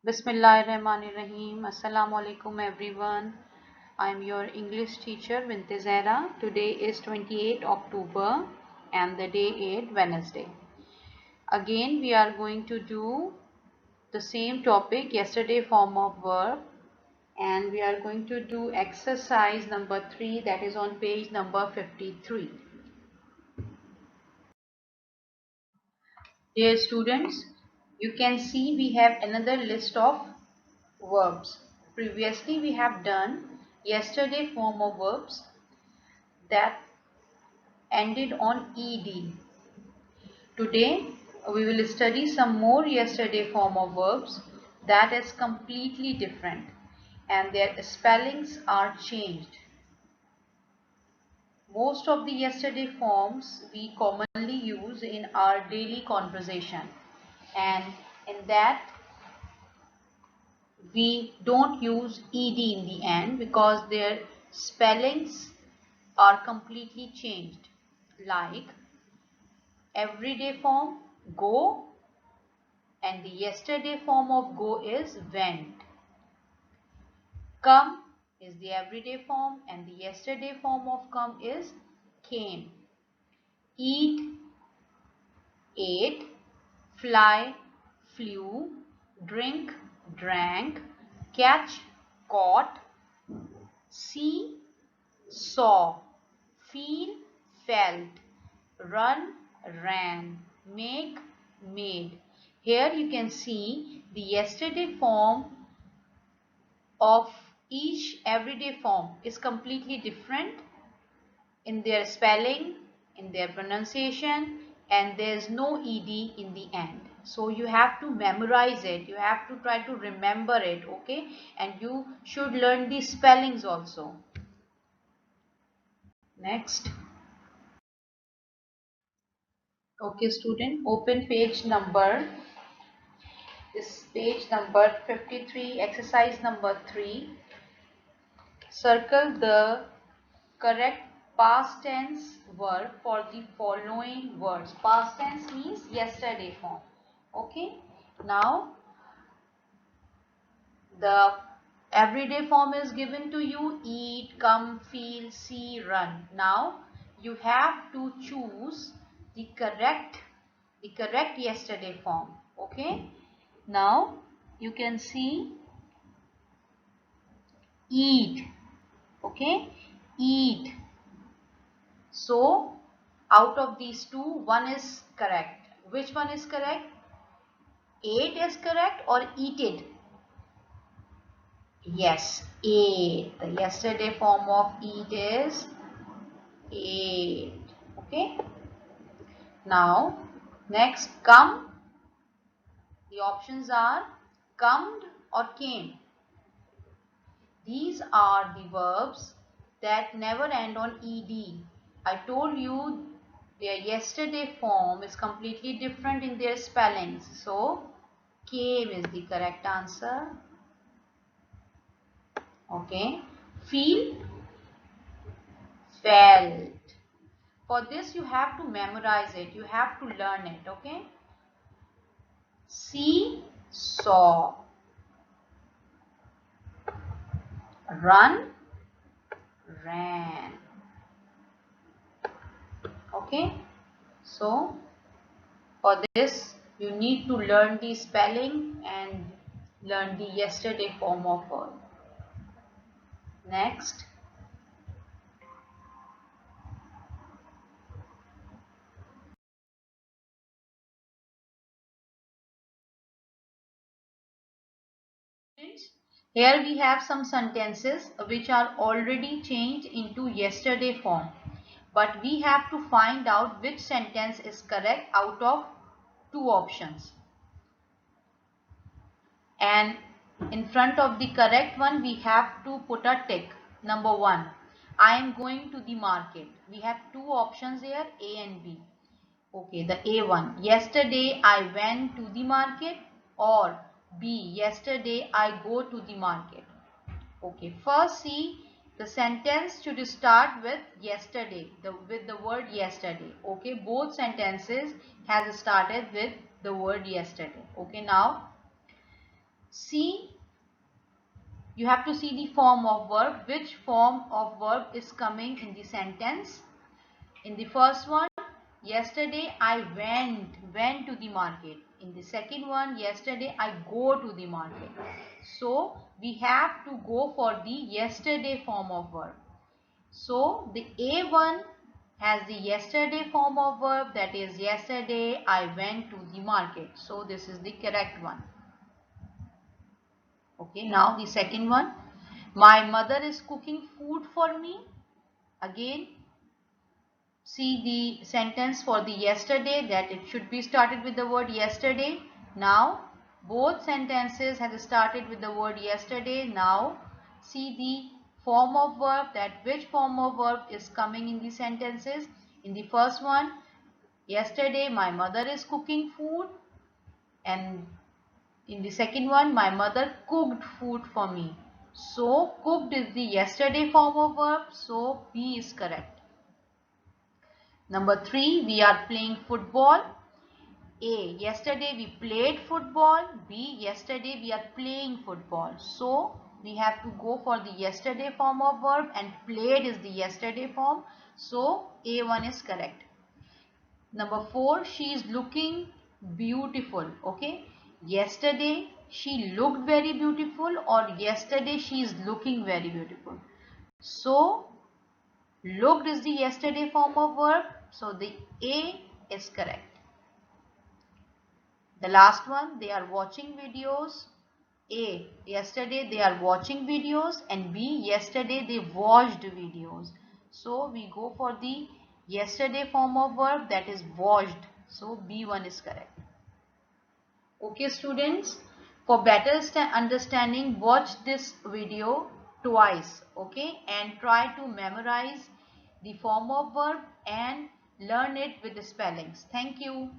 Bismillahirrahmanirrahim. Assalamu alaikum everyone. I'm your English teacher Binte Zahra. Today is 28 October and the day is Wednesday. Again we are going to do the same topic, yesterday form of verb, and we are going to do exercise number 3, that is on page number 53. Dear students, you can see we have another list of verbs. Previously we have done yesterday form of verbs that ended on ed. Today we will study some more yesterday form of verbs that is completely different and their spellings are changed. Most of the yesterday forms we commonly use in our daily conversation, and in that we don't use ed in the end because their spellings are completely changed. Like everyday form go, and the yesterday form of go is went. Come is the everyday form and the yesterday form of come is came. Eat, ate, fly, flew, drink, drank, catch, caught, see, saw, feel, felt, run, ran, make, made. Here you can see the yesterday form of each everyday form is completely different in their spelling, in their pronunciation, and there is no ed in the end. So you have to memorize it, you have to try to remember it, okay? And you should learn the spellings also. Next. Okay student, open page number, this page number 53, exercise number 3. Circle the correct past tense verb for the following words. Past tense means yesterday form. Okay. Now the everyday form is given to you: eat, come, feel, see, run. Now you have to choose the correct yesterday form. Okay. Now you can see eat. Okay. Eat. So out of these two, one is correct. Which one is correct? Ate is correct or eated? Yes, ate. The yesterday form of eat is ate. Okay. Now, next, come. The options are comed or came. These are the verbs that never end on ed. I told you their yesterday form is completely different in their spellings. So, came is the correct answer. Okay. Feel, felt. For this you have to memorize it. You have to learn it. Okay. See, saw. Run, ran. Okay. So, for this you need to learn the spelling and learn the yesterday form of verb. Next. Here we have some sentences which are already changed into yesterday form. But we have to find out which sentence is correct out of two options. And in front of the correct one we have to put a tick. Number 1, I am going to the market. We have two options here, A and B. Okay, the A1, yesterday I went to the market, or B, yesterday I go to the market. Okay, first see, the sentence should start with yesterday, with the word yesterday. Okay, both sentences has started with the word yesterday. Okay, now See, you have to see the form of verb. Which form of verb is coming in the sentence? In the first one, yesterday I went to the market. In the second one, yesterday I go to the market. So we have to go for the yesterday form of verb. So the A1 has the yesterday form of verb, that is yesterday I went to the market. So this is the correct one. Okay, now the second one. My mother is cooking food for me. Again, see the sentence for the yesterday, that it should be started with the word yesterday. Now both sentences have started with the word yesterday. Now see the form of verb, that which form of verb is coming in the sentences. In the first one, yesterday my mother is cooking food, and in the second one, my mother cooked food for me. So cooked is the yesterday form of verb, so B is correct. Number 3, we are playing football. A, yesterday we played football. B, yesterday we are playing football. So we have to go for the yesterday form of verb, and played is the yesterday form. So A1 is correct. Number 4, she is looking beautiful. Okay, yesterday she looked very beautiful, or yesterday she is looking very beautiful. So looked is the yesterday form of verb, so the A is correct. The last one, they are watching videos. A, yesterday they are watching videos, and B, yesterday they watched videos. So we go for the yesterday form of verb, that is watched. So B1 is correct. Okay students, for better understanding, watch this video twice, okay, and try to memorize the form of verb and learn it with the spellings. Thank you.